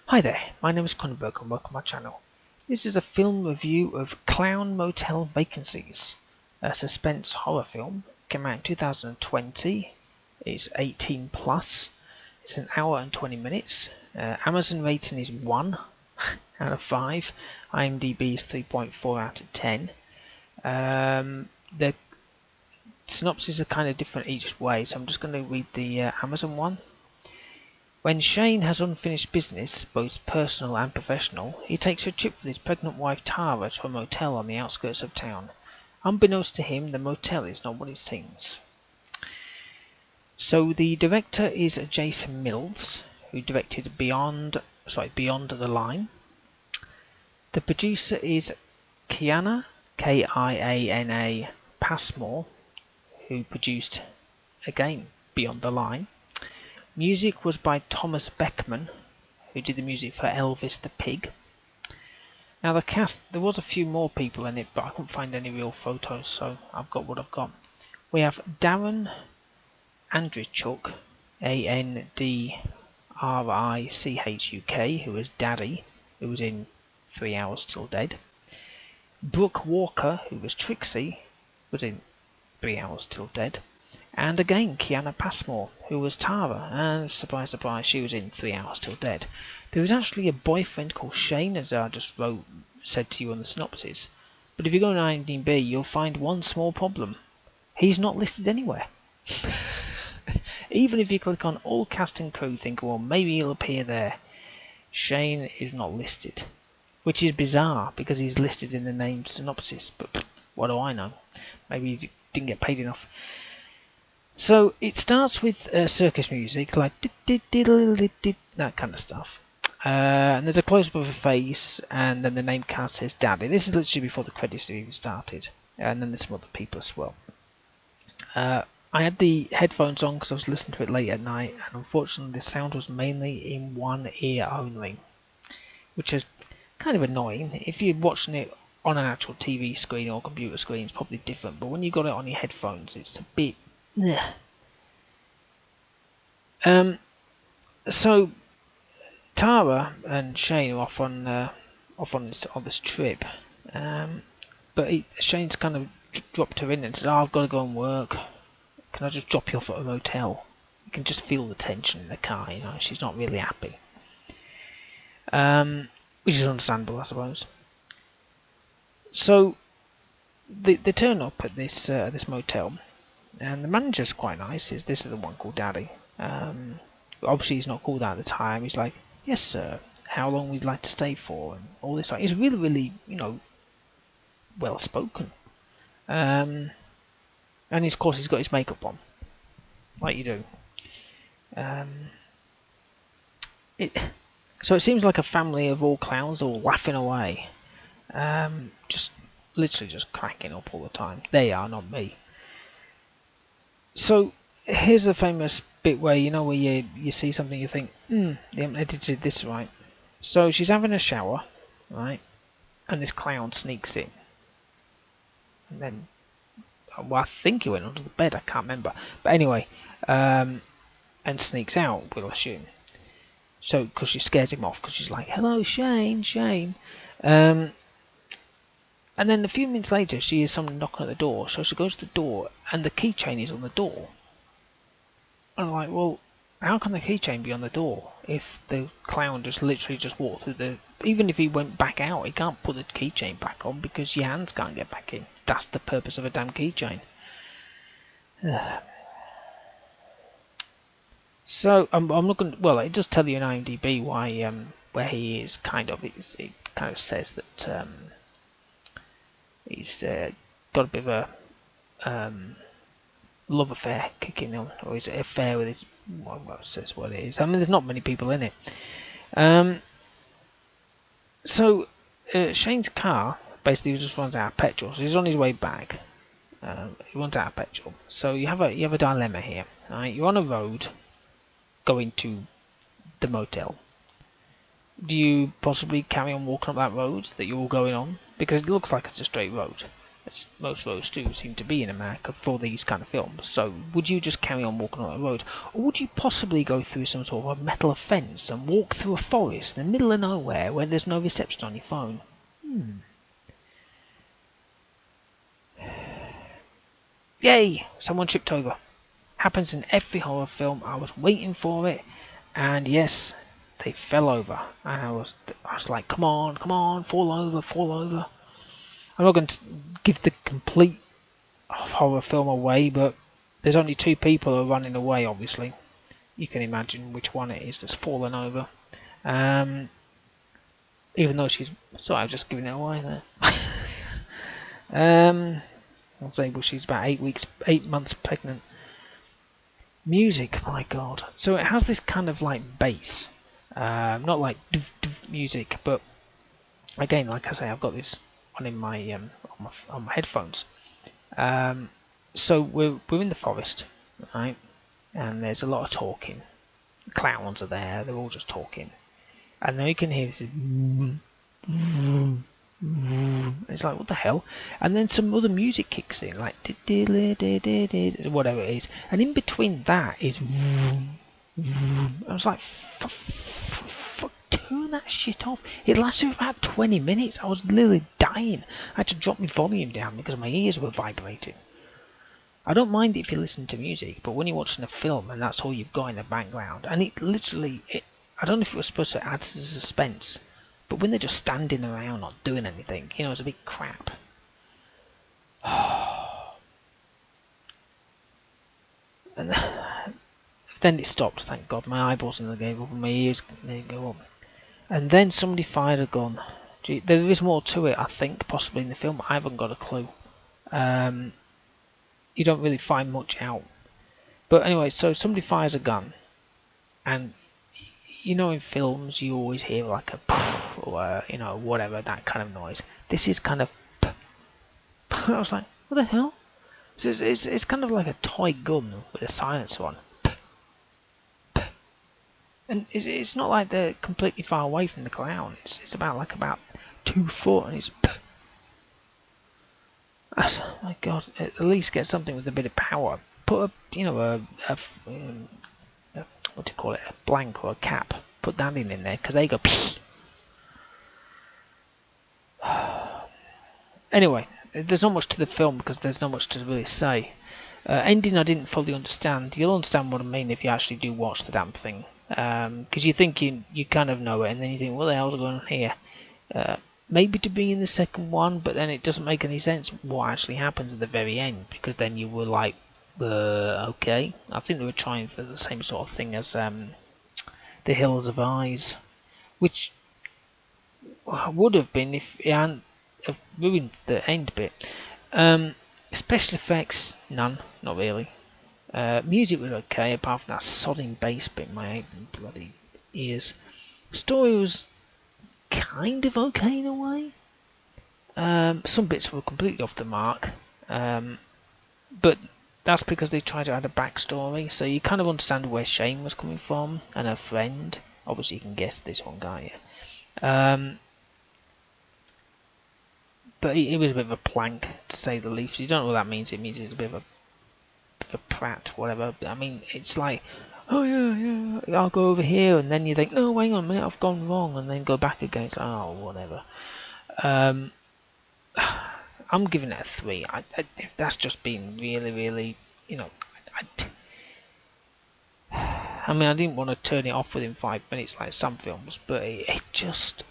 Hi there, my name is Kronenberg and welcome to my channel. This is a film review of Clown Motel Vacancies, a suspense horror film. It came out in 2020. It's 18 plus. It's an hour and 20 minutes. Amazon rating is 1 out of 5. IMDb is 3.4 out of 10. The synopses are kind of different each way, so I'm just going to read the Amazon one. When Shane has unfinished business, both personal and professional, he takes a trip with his pregnant wife Tara to a motel on the outskirts of town. Unbeknownst to him, the motel is not what it seems. So the director is Jason Mills, who directed Beyond the Line. The producer is Kiana, Kiana Passmore, who produced, again, Beyond the Line. Music was by Thomas Beckman, who did the music for Elvis the Pig. Now the cast, there was a few more people in it, but I couldn't find any real photos, so I've got what I've got. We have Darren Andrichuk, Andrichuk, who was Daddy, who was in 3 Hours Till Dead. Brooke Walker, who was Trixie, was in 3 Hours Till Dead. And again, Kiana Passmore, who was Tara, and surprise, surprise, she was in 3 Hours Till Dead. There was actually a boyfriend called Shane, as I just said to you on the synopsis. But if you go on IMDb, you'll find one small problem. He's not listed anywhere. Even if you click on all cast and crew, think, well, maybe he'll appear there. Shane is not listed, which is bizarre because he's listed in the name synopsis. But what do I know? Maybe he didn't get paid enough. So it starts with circus music, like that kind of stuff. And there's a close-up of a face, and then the name card says Daddy. This is literally before the credits have even started. And then there's some other people as well. I had the headphones on because I was listening to it late at night, and unfortunately the sound was mainly in one ear only, which is kind of annoying. If you're watching it on an actual TV screen or computer screen, it's probably different, but when you got it on your headphones, it's a bit... So Tara and Shane are off on this trip, but Shane's kind of dropped her in and said, "Oh, I've got to go and work. Can I just drop you off at a motel?" You can just feel the tension in the car. You know, she's not really happy, which is understandable, I suppose. So they turn up at this motel. And the manager's quite nice. This is the one called Daddy. Obviously, he's not called that at the time. He's like, "Yes, sir. How long would you like to stay for?" And all this. He's really, really, well spoken. And of course, he's got his makeup on, like you do. So it seems like a family of all clowns, all laughing away, just literally just cracking up all the time. They are, not me. So here's the famous bit where where you see something, you think, they haven't edited this right. So she's having a shower, right, and this clown sneaks in, and then, well, I think he went under the bed, I can't remember, but anyway, and sneaks out, we'll assume. So because she scares him off, because she's like, "Hello, Shane, Shane," and then a few minutes later, she hears someone knocking at the door. So she goes to the door, and the keychain is on the door. And I'm like, well, how can the keychain be on the door if the clown just literally just walked through the... Even if he went back out, he can't put the keychain back on because your hands can't get back in. That's the purpose of a damn keychain. So I'm not going to... Well, it does tell you in IMDb why where he is, kind of. It kind of says that... he's got a bit of a love affair kicking on, or his affair with his... Well, says what it is. I mean, there's not many people in it. So Shane's car basically just runs out of petrol, so he's on his way back. He runs out of petrol. So you have a dilemma here. Right? You're on a road going to the motel. Do you possibly carry on walking up that road that you're all going on? Because it looks like it's a straight road. as most roads do seem to be in America for these kind of films. So would you just carry on walking on the road, or would you possibly go through some sort of a metal fence and walk through a forest in the middle of nowhere where there's no reception on your phone? Yay! Someone tripped over. Happens in every horror film. I was waiting for it, and yes, they fell over. And I was like, come on, fall over, fall over. I'm not going to give the complete horror film away, but there's only two people who are running away, obviously. You can imagine which one it is that's fallen over. Even though she's... Sorry, I'm just giving it away there. I'll say, well, she's about 8 months pregnant. Music, my god. So it has this kind of like bass. Not like music, but again, like I say, I've got this on in my on my headphones. So we're in the forest, right? And there's a lot of talking. The clowns are there. They're all just talking, and then you can hear this. It's like, what the hell? And then some other music kicks in, like whatever it is, and in between that is. I was like, fuck, turn that shit off. It lasted about 20 minutes. I was literally dying. I had to drop my volume down because my ears were vibrating. I don't mind if you listen to music, but when you're watching a film and that's all you've got in the background, and it literally, I don't know if it was supposed to add to the suspense, but when they're just standing around not doing anything, you know, it's a bit crap. And then it stopped, thank God. My eyeballs nearly gave up and my ears nearly go up. And then somebody fired a gun. Gee, there is more to it, I think, possibly in the film. I haven't got a clue. You don't really find much out. But anyway, so somebody fires a gun. And, you know, in films, you always hear like a or, you know, whatever, that kind of noise. This is kind of... I was like, what the hell? So it's kind of like a toy gun with a silencer on. And it's not like they're completely far away from the clown. It's about 2 foot, and it's... Oh my god, at least get something with a bit of power. Put a, you know, a what do you call it, a blank or a cap. Put that in there, because they go... Anyway, there's not much to the film because there's not much to really say. Ending I didn't fully understand. You'll understand what I mean if you actually do watch the damn thing. Because you think you kind of know it, and then you think, what the hell's going on here? Maybe to be in the second one, but then it doesn't make any sense what actually happens at the very end, because then you were like, okay. I think they were trying for the same sort of thing as The Hills of Eyes, which would have been if it hadn't ruined the end bit. Special effects, none, not really. Music was okay, apart from that sodding bass bit in my bloody ears. Story was kind of okay in a way. Some bits were completely off the mark, but that's because they tried to add a backstory, so you kind of understand where Shane was coming from and her friend. Obviously, you can guess this one guy. But it was a bit of a plank, to say the least. You don't know what that means. It means it's a bit of a prat, whatever. I mean, it's like, oh yeah, I'll go over here, and then you think, no, hang on a minute, I've gone wrong, and then go back again. It's like, oh, whatever. I'm giving it a 3. That's just been really, really, you know. I mean, I didn't want to turn it off within 5 minutes like some films, but it just,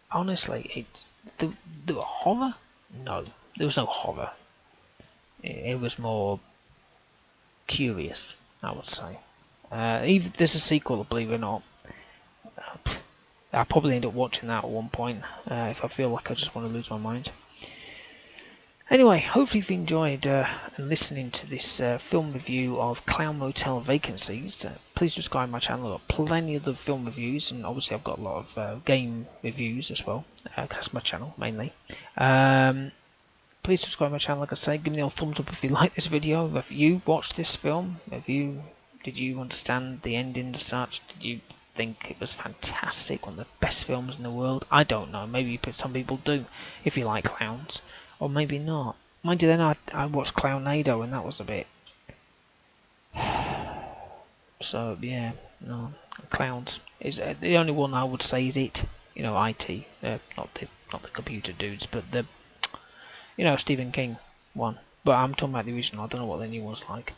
honestly, the horror? No, there was no horror. It was more curious, I would say. Even there's a sequel, believe it or not. I'll probably end up watching that at one point if I feel like I just want to lose my mind. Anyway, hopefully you've enjoyed listening to this film review of Clown Motel Vacancies. Please subscribe to my channel. I've got plenty of other film reviews, and obviously I've got a lot of game reviews as well, because that's my channel mainly. Please subscribe to my channel, like I say. Give me a thumbs up if you like this video. If you watched this film, did you understand the ending as such? Did you think it was fantastic, one of the best films in the world? I don't know. Maybe some people do, if you like clowns. Or maybe not. Mind you, then I watched Clownado, and that was a bit. So yeah, no, Clowns is the only one I would say is it. You know, IT, not the computer dudes, but the Stephen King one. But I'm talking about the original. I don't know what the new one's like.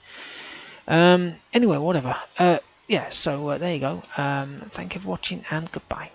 Anyway, whatever. Yeah. So there you go. Thank you for watching, and goodbye.